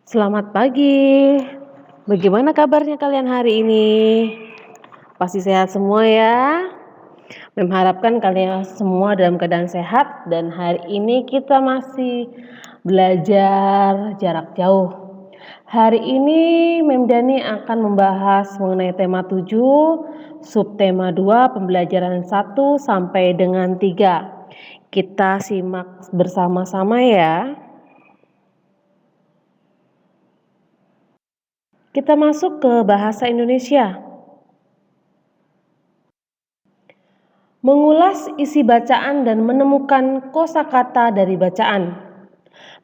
Selamat pagi. Bagaimana kabarnya kalian hari ini? Pasti sehat semua ya. Mengharapkan kalian semua dalam keadaan sehat dan hari ini kita masih belajar jarak jauh. Hari ini Mem Dani akan membahas mengenai tema 7, subtema 2, pembelajaran 1 sampai dengan 3. Kita simak bersama-sama ya. Kita masuk ke bahasa Indonesia. Mengulas isi bacaan dan menemukan kosakata dari bacaan.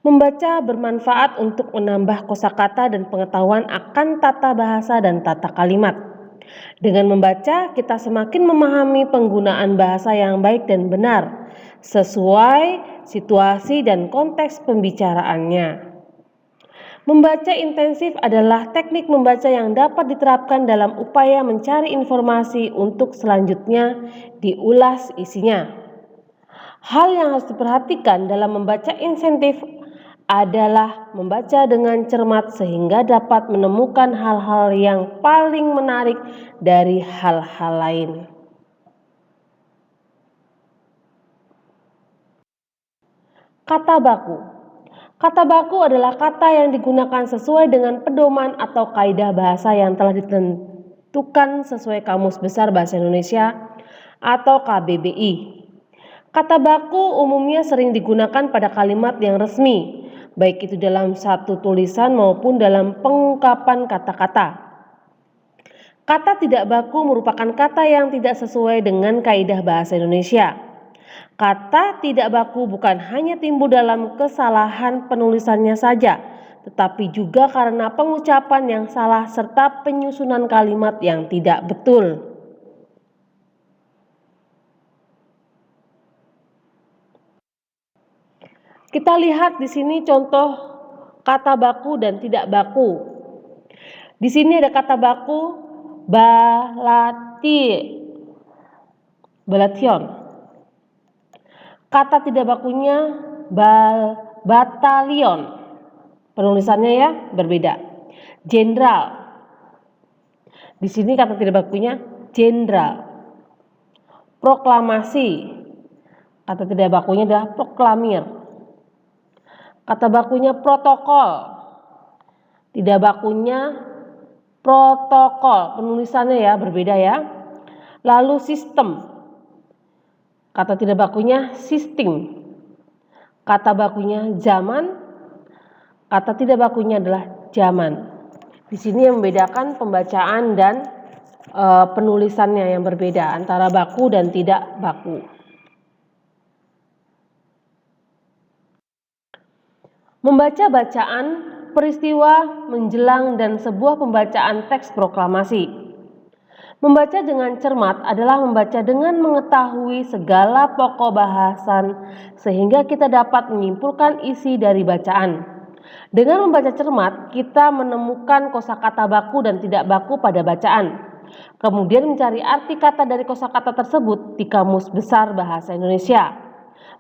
Membaca bermanfaat untuk menambah kosakata dan pengetahuan akan tata bahasa dan tata kalimat. Dengan membaca, kita semakin memahami penggunaan bahasa yang baik dan benar sesuai situasi dan konteks pembicaraannya. Membaca intensif adalah teknik membaca yang dapat diterapkan dalam upaya mencari informasi untuk selanjutnya diulas isinya. Hal yang harus diperhatikan dalam membaca intensif adalah membaca dengan cermat sehingga dapat menemukan hal-hal yang paling menarik dari hal-hal lain. Kata baku. Kata baku adalah kata yang digunakan sesuai dengan pedoman atau kaidah bahasa yang telah ditentukan sesuai Kamus Besar Bahasa Indonesia atau KBBI. Kata baku umumnya sering digunakan pada kalimat yang resmi, baik itu dalam satu tulisan maupun dalam pengungkapan kata-kata. Kata tidak baku merupakan kata yang tidak sesuai dengan kaidah bahasa Indonesia. Kata tidak baku bukan hanya timbul dalam kesalahan penulisannya saja, tetapi juga karena pengucapan yang salah serta penyusunan kalimat yang tidak betul. Kita lihat di sini contoh kata baku dan tidak baku. Di sini ada kata baku balation. Kata tidak bakunya batalion. Penulisannya ya berbeda. Jenderal. Di sini kata tidak bakunya jenderal. Proklamasi. Kata tidak bakunya adalah proklamir. Kata bakunya protokol. Tidak bakunya protokol. Penulisannya ya berbeda ya. Lalu sistem. Kata tidak bakunya sistem. Kata bakunya zaman. Kata tidak bakunya adalah zaman. Di sini yang membedakan pembacaan dan penulisannya yang berbeda antara baku dan tidak baku. Membaca bacaan, peristiwa, menjelang dan sebuah pembacaan teks proklamasi. Membaca dengan cermat adalah membaca dengan mengetahui segala pokok bahasan sehingga kita dapat menyimpulkan isi dari bacaan. Dengan membaca cermat, kita menemukan kosakata baku dan tidak baku pada bacaan. Kemudian mencari arti kata dari kosakata tersebut di Kamus Besar Bahasa Indonesia.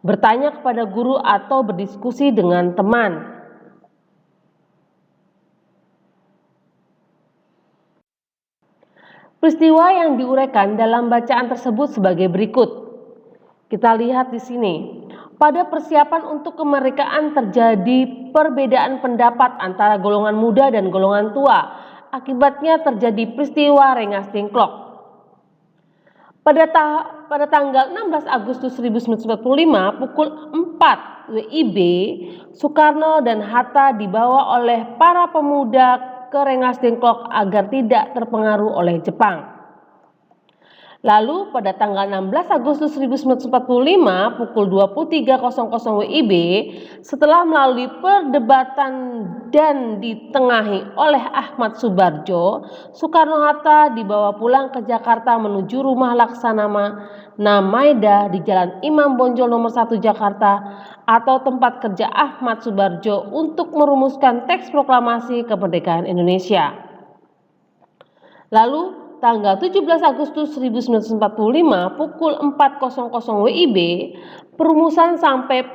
Bertanya kepada guru atau berdiskusi dengan teman. Peristiwa yang diuraikan dalam bacaan tersebut sebagai berikut. Kita lihat di sini. Pada persiapan untuk kemerdekaan terjadi perbedaan pendapat antara golongan muda dan golongan tua. Akibatnya terjadi peristiwa Rengas Dengklok. Pada tanggal 16 Agustus 1945 pukul 4 WIB, Soekarno dan Hatta dibawa oleh para pemuda ke Rengas Dengklok agar tidak terpengaruh oleh Jepang. Lalu pada tanggal 16 Agustus 1945 pukul 23.00 WIB, setelah melalui perdebatan dan ditengahi oleh Ahmad Subarjo, Soekarno-Hatta dibawa pulang ke Jakarta menuju rumah Laksamana Maeda di Jalan Imam Bonjol nomor 1 Jakarta atau tempat kerja Ahmad Subarjo untuk merumuskan teks proklamasi kemerdekaan Indonesia. Lalu tanggal 17 Agustus 1945 pukul 4.00 WIB, perumusan sampai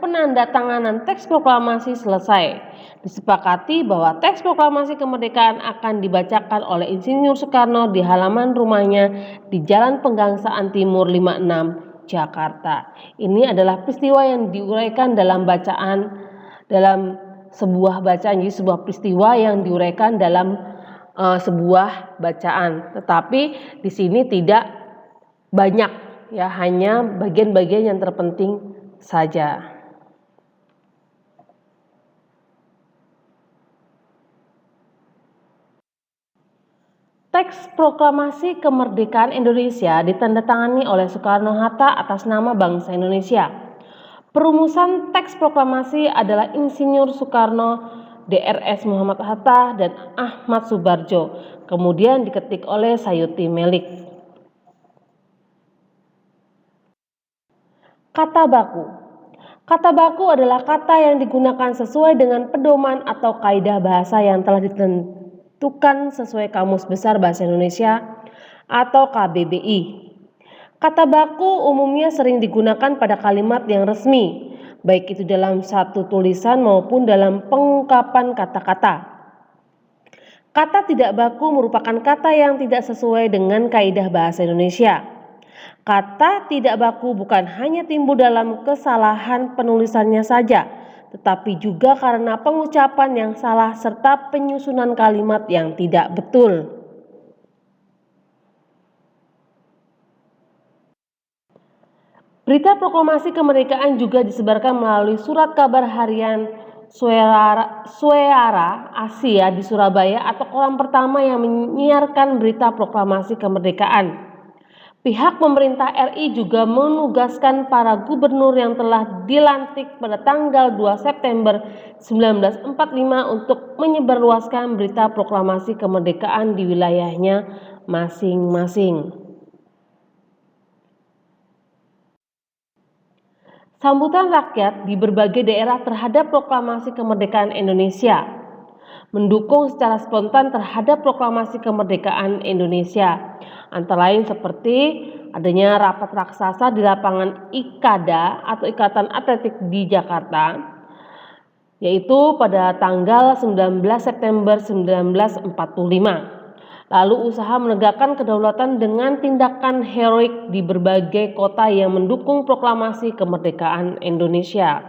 penandatanganan teks proklamasi selesai. Disepakati bahwa teks proklamasi kemerdekaan akan dibacakan oleh Insinyur Soekarno di halaman rumahnya di Jalan Penggangsaan Timur 56, Jakarta. Ini adalah peristiwa yang diuraikan dalam sebuah bacaan, jadi sebuah peristiwa yang diuraikan dalam sebuah bacaan, tetapi di sini tidak banyak ya, hanya bagian-bagian yang terpenting saja. Teks proklamasi kemerdekaan Indonesia ditandatangani oleh Soekarno-Hatta atas nama bangsa Indonesia. Perumusan teks proklamasi adalah Insinyur Soekarno, Drs Muhammad Hatta, dan Ahmad Subarjo, kemudian diketik oleh Sayuti Melik. Kata baku. Kata baku adalah kata yang digunakan sesuai dengan pedoman atau kaidah bahasa yang telah ditentukan sesuai Kamus Besar Bahasa Indonesia atau KBBI. Kata baku umumnya sering digunakan pada kalimat yang resmi, baik itu dalam satu tulisan maupun dalam pengungkapan kata-kata. Kata tidak baku merupakan kata yang tidak sesuai dengan kaidah bahasa Indonesia. Kata tidak baku bukan hanya timbul dalam kesalahan penulisannya saja, tetapi juga karena pengucapan yang salah serta penyusunan kalimat yang tidak betul. Berita proklamasi kemerdekaan juga disebarkan melalui surat kabar harian Suara Asia di Surabaya atau koran pertama yang menyiarkan berita proklamasi kemerdekaan. Pihak pemerintah RI juga menugaskan para gubernur yang telah dilantik pada tanggal 2 September 1945 untuk menyebarluaskan berita proklamasi kemerdekaan di wilayahnya masing-masing. Sambutan rakyat di berbagai daerah terhadap proklamasi kemerdekaan Indonesia. Mendukung secara spontan terhadap proklamasi kemerdekaan Indonesia, antara lain seperti adanya rapat raksasa di lapangan IKADA atau Ikatan Atletik di Jakarta, yaitu pada tanggal 19 September 1945. Lalu usaha menegakkan kedaulatan dengan tindakan heroik di berbagai kota yang mendukung proklamasi kemerdekaan Indonesia.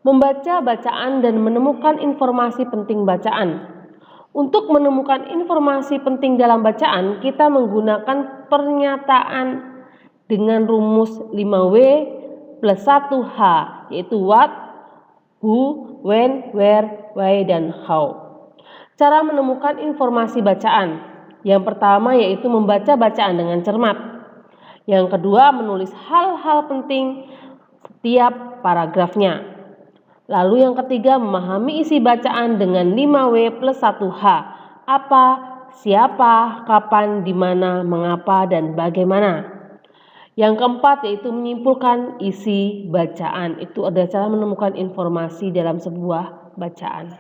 Membaca bacaan dan menemukan informasi penting bacaan. Untuk menemukan informasi penting dalam bacaan, kita menggunakan pernyataan dengan rumus 5W plus 1H, yaitu what, who, when, where, why, dan how. Cara menemukan informasi bacaan. Yang pertama yaitu membaca bacaan dengan cermat. Yang kedua menulis hal-hal penting setiap paragrafnya. Lalu yang ketiga memahami isi bacaan dengan 5W plus 1H. Apa, siapa, kapan, di mana, mengapa, dan bagaimana. Yang keempat yaitu menyimpulkan isi bacaan. Itu adalah cara menemukan informasi dalam sebuah bacaan.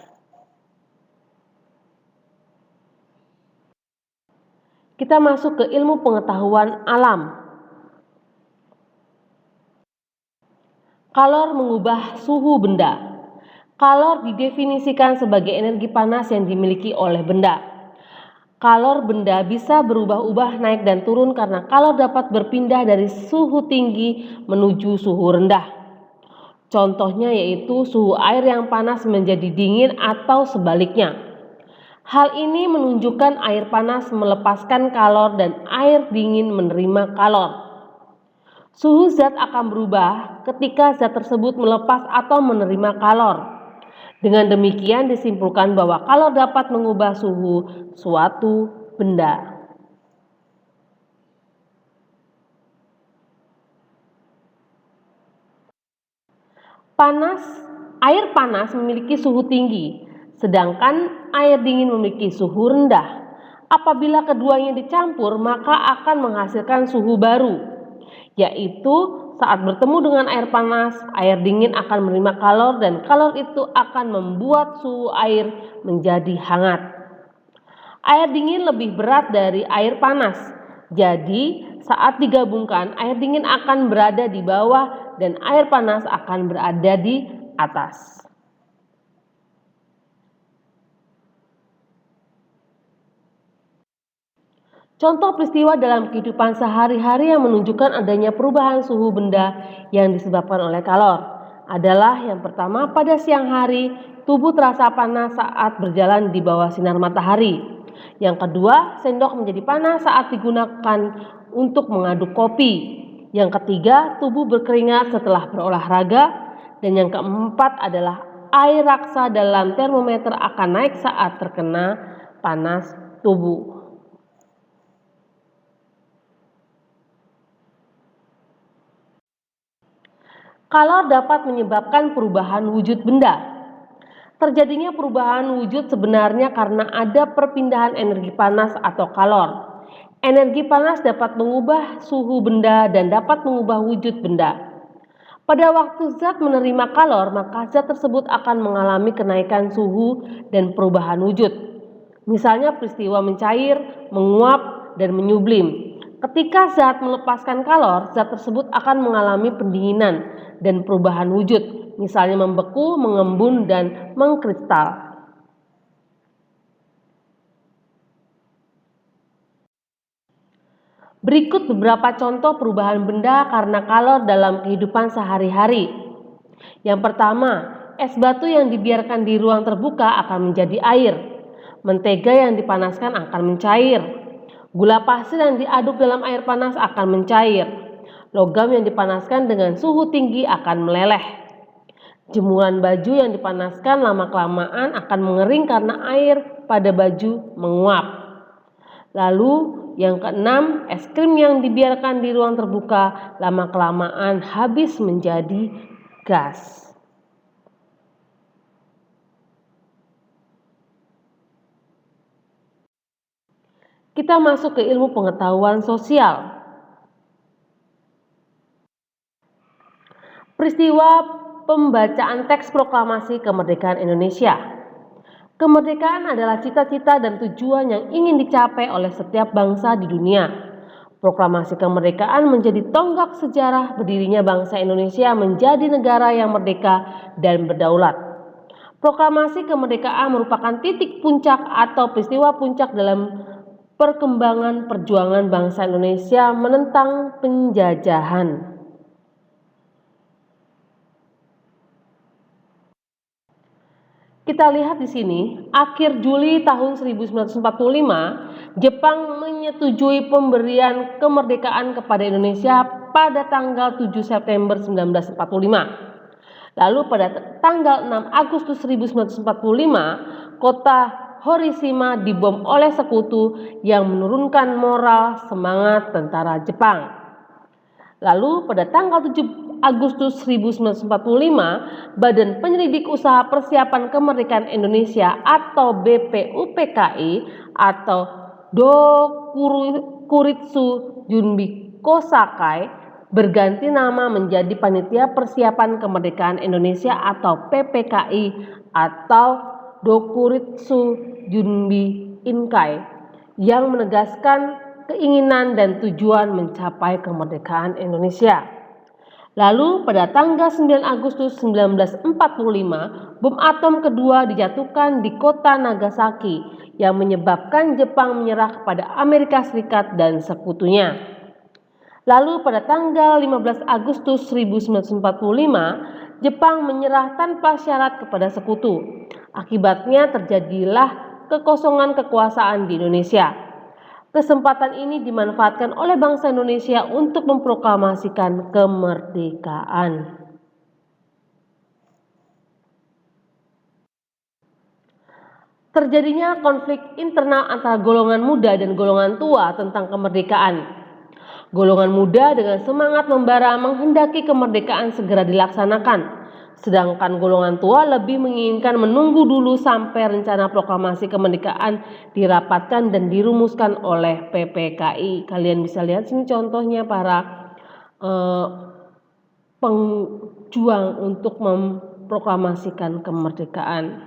Kita masuk ke ilmu pengetahuan alam. Kalor mengubah suhu benda. Kalor didefinisikan sebagai energi panas yang dimiliki oleh benda. Kalor benda bisa berubah-ubah naik dan turun karena kalor dapat berpindah dari suhu tinggi menuju suhu rendah. Contohnya yaitu suhu air yang panas menjadi dingin atau sebaliknya. Hal ini menunjukkan air panas melepaskan kalor dan air dingin menerima kalor. Suhu zat akan berubah ketika zat tersebut melepas atau menerima kalor. Dengan demikian disimpulkan bahwa kalor dapat mengubah suhu suatu benda. Air panas memiliki suhu tinggi, sedangkan air dingin memiliki suhu rendah. Apabila keduanya dicampur, maka akan menghasilkan suhu baru, yaitu saat bertemu dengan air panas, air dingin akan menerima kalor dan kalor itu akan membuat suhu air menjadi hangat. Air dingin lebih berat dari air panas, jadi saat digabungkan air dingin akan berada di bawah dan air panas akan berada di atas. Contoh peristiwa dalam kehidupan sehari-hari yang menunjukkan adanya perubahan suhu benda yang disebabkan oleh kalor adalah yang pertama, pada siang hari tubuh terasa panas saat berjalan di bawah sinar matahari. Yang kedua, sendok menjadi panas saat digunakan untuk mengaduk kopi. Yang ketiga, tubuh berkeringat setelah berolahraga. Dan yang keempat adalah air raksa dalam termometer akan naik saat terkena panas tubuh. Kalor dapat menyebabkan perubahan wujud benda. Terjadinya perubahan wujud sebenarnya karena ada perpindahan energi panas atau kalor. Energi panas dapat mengubah suhu benda dan dapat mengubah wujud benda. Pada waktu zat menerima kalor, maka zat tersebut akan mengalami kenaikan suhu dan perubahan wujud. Misalnya peristiwa mencair, menguap, dan menyublim. Ketika zat melepaskan kalor, zat tersebut akan mengalami pendinginan dan perubahan wujud, misalnya membeku, mengembun, dan mengkristal. Berikut beberapa contoh perubahan benda karena kalor dalam kehidupan sehari-hari. Yang pertama, es batu yang dibiarkan di ruang terbuka akan menjadi air. Mentega yang dipanaskan akan mencair. Gula pasir yang diaduk dalam air panas akan mencair. Logam yang dipanaskan dengan suhu tinggi akan meleleh. Jemuran baju yang dipanaskan lama-kelamaan akan mengering karena air pada baju menguap. Lalu yang keenam, es krim yang dibiarkan di ruang terbuka lama-kelamaan habis menjadi gas. Kita masuk ke ilmu pengetahuan sosial. Peristiwa pembacaan teks proklamasi kemerdekaan Indonesia. Kemerdekaan adalah cita-cita dan tujuan yang ingin dicapai oleh setiap bangsa di dunia. Proklamasi kemerdekaan menjadi tonggak sejarah berdirinya bangsa Indonesia menjadi negara yang merdeka dan berdaulat. Proklamasi kemerdekaan merupakan titik puncak atau peristiwa puncak dalam perkembangan perjuangan bangsa Indonesia menentang penjajahan. Kita lihat di sini, akhir Juli tahun 1945, Jepang menyetujui pemberian kemerdekaan kepada Indonesia pada tanggal 7 September 1945. Lalu pada tanggal 6 Agustus 1945, kota Hiroshima dibom oleh sekutu yang menurunkan moral semangat tentara Jepang. Lalu pada tanggal 7 Agustus 1945, Badan Penyelidik Usaha Persiapan Kemerdekaan Indonesia atau BPUPKI atau Dokuritsu Junbi Kosakai berganti nama menjadi Panitia Persiapan Kemerdekaan Indonesia atau PPKI atau Dokuritsu Junbi Inkai yang menegaskan keinginan dan tujuan mencapai kemerdekaan Indonesia. Lalu pada tanggal 9 Agustus 1945, bom atom kedua dijatuhkan di kota Nagasaki yang menyebabkan Jepang menyerah kepada Amerika Serikat dan sekutunya. Lalu pada tanggal 15 Agustus 1945, Jepang menyerah tanpa syarat kepada sekutu. Akibatnya terjadilah kekosongan kekuasaan di Indonesia. Kesempatan ini dimanfaatkan oleh bangsa Indonesia untuk memproklamasikan kemerdekaan. Terjadinya konflik internal antara golongan muda dan golongan tua tentang kemerdekaan. Golongan muda dengan semangat membara menghendaki kemerdekaan segera dilaksanakan. Sedangkan golongan tua lebih menginginkan menunggu dulu sampai rencana proklamasi kemerdekaan dirapatkan dan dirumuskan oleh PPKI. Kalian bisa lihat sini contohnya para pejuang untuk memproklamasikan kemerdekaan.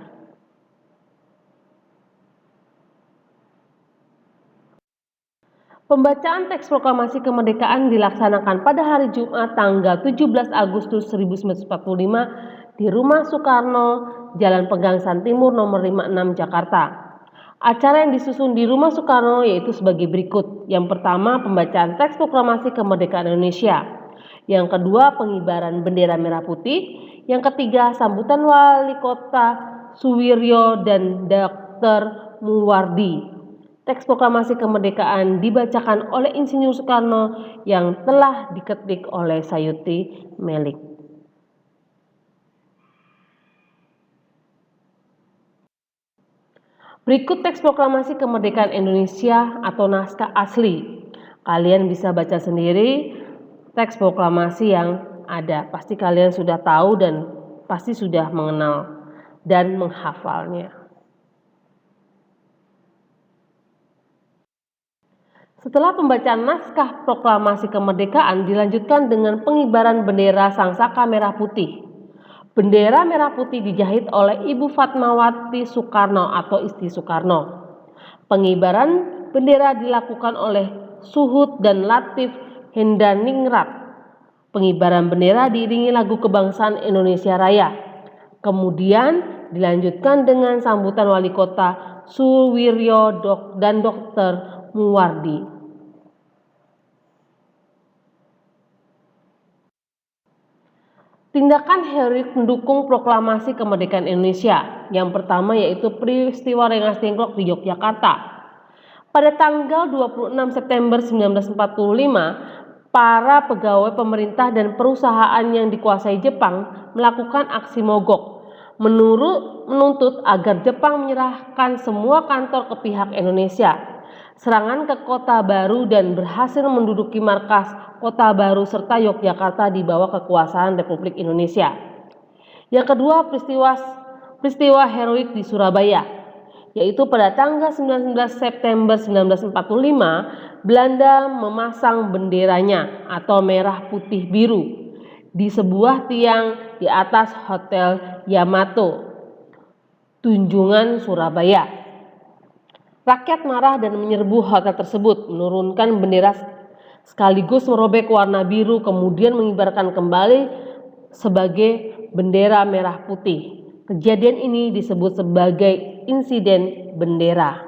Pembacaan teks proklamasi kemerdekaan dilaksanakan pada hari Jumat tanggal 17 Agustus 1945 di Rumah Soekarno, Jalan Pegangsaan Timur nomor 56 Jakarta. Acara yang disusun di Rumah Soekarno yaitu sebagai berikut. Yang pertama, pembacaan teks proklamasi kemerdekaan Indonesia. Yang kedua, pengibaran bendera merah putih. Yang ketiga, sambutan Wali Kota Suwiryo dan Dr. Muwardi. Teks proklamasi kemerdekaan dibacakan oleh Insinyur Soekarno yang telah diketik oleh Sayuti Melik. Berikut teks proklamasi kemerdekaan Indonesia atau naskah asli. Kalian bisa baca sendiri teks proklamasi yang ada. Pasti kalian sudah tahu dan pasti sudah mengenal dan menghafalnya. Setelah pembacaan naskah proklamasi kemerdekaan dilanjutkan dengan pengibaran bendera Sangsaka Merah Putih. Bendera merah putih dijahit oleh Ibu Fatmawati Soekarno atau istri Soekarno. Pengibaran bendera dilakukan oleh Suhud dan Latif Hendaningrat. Pengibaran bendera diiringi lagu kebangsaan Indonesia Raya. Kemudian dilanjutkan dengan sambutan Wali Kota Suwiryo dan Dr. Muwardi. Tindakan heroik mendukung proklamasi kemerdekaan Indonesia. Yang pertama yaitu peristiwa Rengas Dengklok di Yogyakarta. Pada tanggal 26 September 1945, para pegawai pemerintah dan perusahaan yang dikuasai Jepang melakukan aksi mogok, menuntut agar Jepang menyerahkan semua kantor ke pihak Indonesia. Serangan ke Kota Baru dan berhasil menduduki markas Kota Baru serta Yogyakarta di bawah kekuasaan Republik Indonesia. Yang kedua, peristiwa heroik di Surabaya, yaitu pada tanggal 19 September 1945, Belanda memasang benderanya atau merah putih biru di sebuah tiang di atas Hotel Yamato, Tunjungan, Surabaya. Rakyat marah dan menyerbu hotel tersebut, menurunkan bendera sekaligus merobek warna biru, kemudian mengibarkan kembali sebagai bendera merah putih. Kejadian ini disebut sebagai insiden bendera.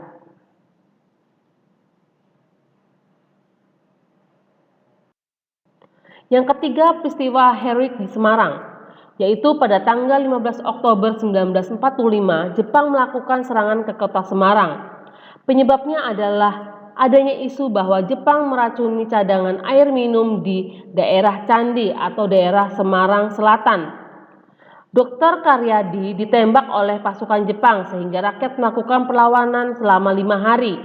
Yang ketiga, peristiwa heroik di Semarang, yaitu pada tanggal 15 Oktober 1945, Jepang melakukan serangan ke kota Semarang. Penyebabnya adalah adanya isu bahwa Jepang meracuni cadangan air minum di daerah Candi atau daerah Semarang Selatan. Dr. Karyadi ditembak oleh pasukan Jepang sehingga rakyat melakukan perlawanan selama 5 hari.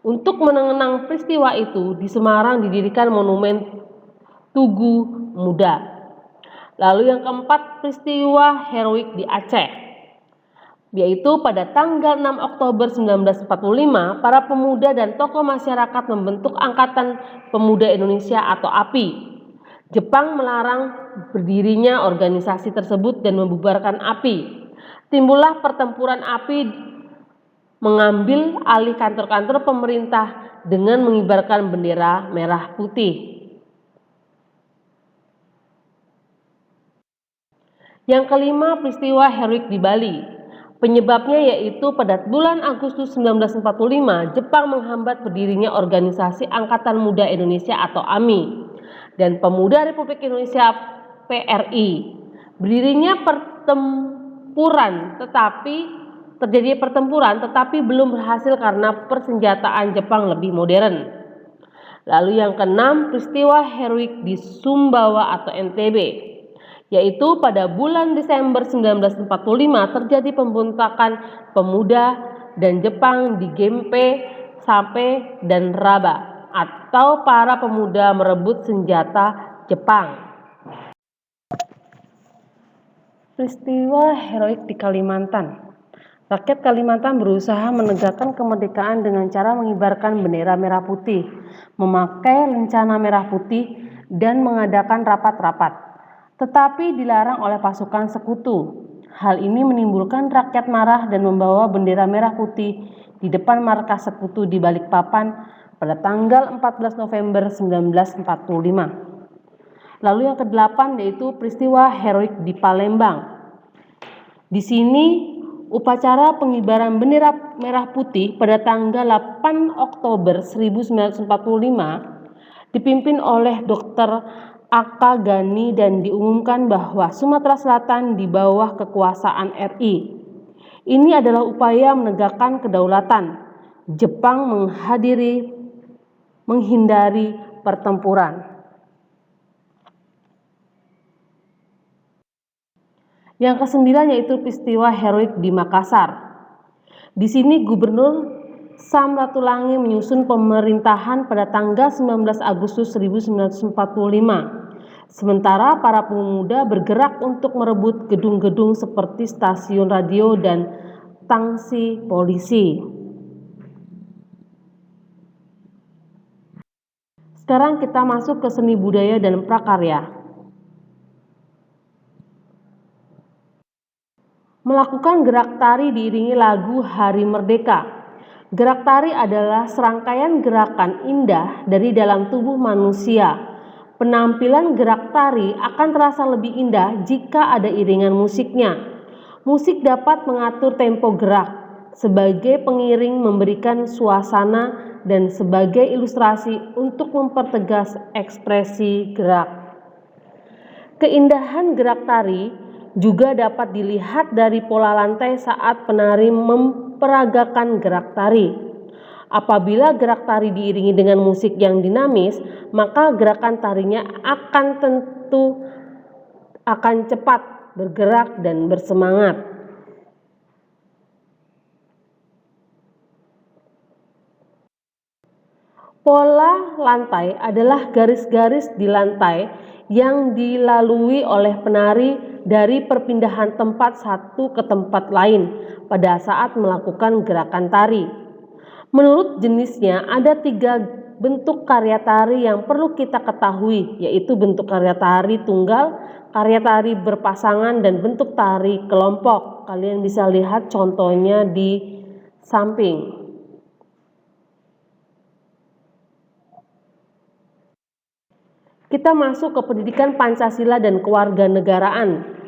Untuk mengenang peristiwa itu, di Semarang didirikan monumen Tugu Muda. Lalu yang keempat, peristiwa heroik di Aceh, yaitu pada tanggal 6 Oktober 1945, para pemuda dan tokoh masyarakat membentuk Angkatan Pemuda Indonesia atau API. Jepang melarang berdirinya organisasi tersebut dan membubarkan API. Timbullah pertempuran API mengambil alih kantor-kantor pemerintah dengan mengibarkan bendera merah putih. Yang kelima, peristiwa heroik di Bali. Penyebabnya yaitu pada bulan Agustus 1945, Jepang menghambat berdirinya organisasi Angkatan Muda Indonesia atau AMI dan Pemuda Republik Indonesia PRI. Berdirinya terjadi pertempuran tetapi belum berhasil karena persenjataan Jepang lebih modern. Lalu yang keenam, peristiwa heroik di Sumbawa atau NTB, yaitu pada bulan Desember 1945 terjadi pemberontakan pemuda dan Jepang di Gempe, Sape, dan Raba atau para pemuda merebut senjata Jepang. Peristiwa heroik di Kalimantan. Rakyat Kalimantan berusaha menegakkan kemerdekaan dengan cara mengibarkan bendera merah putih, memakai lencana merah putih, dan mengadakan rapat-rapat. tetapi dilarang oleh pasukan sekutu. Hal ini menimbulkan rakyat marah dan membawa bendera merah putih di depan markas sekutu di Balikpapan pada tanggal 14 November 1945. Lalu yang ke-8 yaitu peristiwa heroik di Palembang. Di sini upacara pengibaran bendera merah putih pada tanggal 8 Oktober 1945 dipimpin oleh Dr. A.K. Ghani dan diumumkan bahwa Sumatera Selatan di bawah kekuasaan RI. Ini adalah upaya menegakkan kedaulatan. Jepang menghindari pertempuran. Yang ke-9 yaitu peristiwa heroik di Makassar. Di sini Gubernur Sam Ratulangi menyusun pemerintahan pada tanggal 19 Agustus 1945. Sementara para pemuda bergerak untuk merebut gedung-gedung seperti stasiun radio dan tangsi polisi. Sekarang kita masuk ke seni budaya dan prakarya. Melakukan gerak tari diiringi lagu Hari Merdeka. Gerak tari adalah serangkaian gerakan indah dari dalam tubuh manusia. Penampilan gerak tari akan terasa lebih indah jika ada iringan musiknya. Musik dapat mengatur tempo gerak, sebagai pengiring memberikan suasana dan sebagai ilustrasi untuk mempertegas ekspresi gerak. Keindahan gerak tari juga dapat dilihat dari pola lantai saat penari memperagakan gerak tari. Apabila gerak tari diiringi dengan musik yang dinamis, maka gerakan tarinya akan cepat bergerak dan bersemangat. Pola lantai adalah garis-garis di lantai yang dilalui oleh penari dari perpindahan tempat satu ke tempat lain pada saat melakukan gerakan tari. Menurut jenisnya, ada 3 bentuk karya tari yang perlu kita ketahui, yaitu bentuk karya tari tunggal, karya tari berpasangan, dan bentuk tari kelompok. Kalian bisa lihat contohnya di samping. Kita masuk ke pendidikan Pancasila dan kewarganegaraan.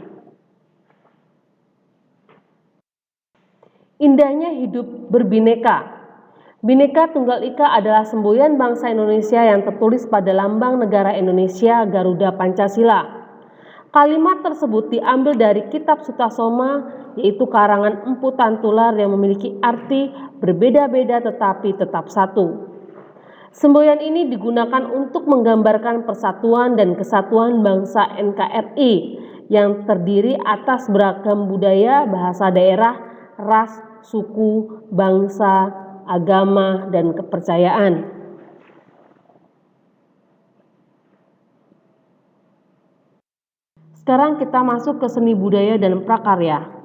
Indahnya hidup berbineka. Bhinneka Tunggal Ika adalah semboyan bangsa Indonesia yang tertulis pada lambang negara Indonesia Garuda Pancasila. Kalimat tersebut diambil dari kitab Sutasoma, yaitu karangan Empu Tantular yang memiliki arti berbeda-beda tetapi tetap satu. Semboyan ini digunakan untuk menggambarkan persatuan dan kesatuan bangsa NKRI yang terdiri atas beragam budaya, bahasa daerah, ras, suku, bangsa, agama, dan kepercayaan. Sekarang kita masuk ke seni budaya dan prakarya.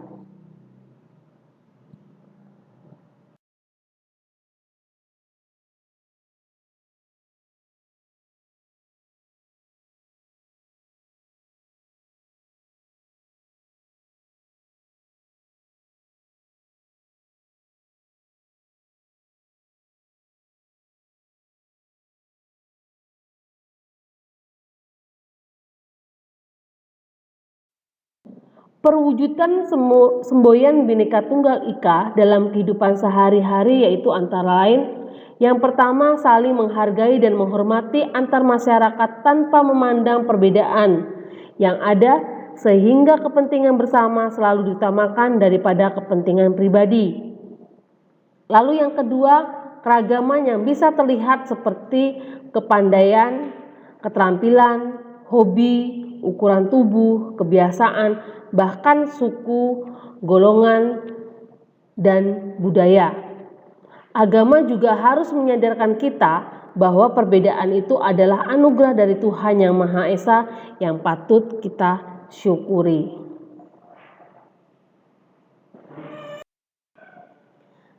Perwujudan semboyan Bhinneka Tunggal Ika dalam kehidupan sehari-hari yaitu antara lain: yang pertama, saling menghargai dan menghormati antar masyarakat tanpa memandang perbedaan yang ada, sehingga kepentingan bersama selalu diutamakan daripada kepentingan pribadi. Lalu yang kedua, keragaman yang bisa terlihat seperti kepandaian, keterampilan, hobi, ukuran tubuh, kebiasaan, bahkan suku, golongan, dan budaya. Agama juga harus menyadarkan kita bahwa perbedaan itu adalah anugerah dari Tuhan Yang Maha Esa yang patut kita syukuri.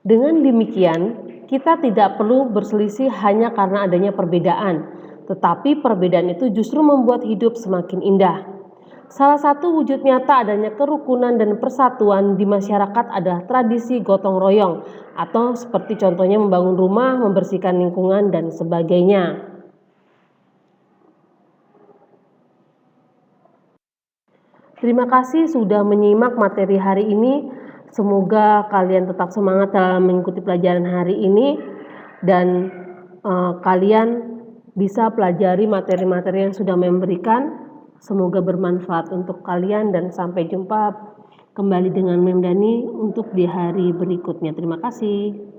Dengan demikian, kita tidak perlu berselisih hanya karena adanya perbedaan, tetapi perbedaan itu justru membuat hidup semakin indah. Salah satu wujud nyata adanya kerukunan dan persatuan di masyarakat adalah tradisi gotong royong, atau seperti contohnya membangun rumah, membersihkan lingkungan, dan sebagainya. Terima kasih sudah menyimak materi hari ini. Semoga kalian tetap semangat dalam mengikuti pelajaran hari ini dan kalian bisa pelajari materi-materi yang sudah memberikan. Semoga bermanfaat untuk kalian dan sampai jumpa kembali dengan Mem Dani untuk di hari berikutnya. Terima kasih.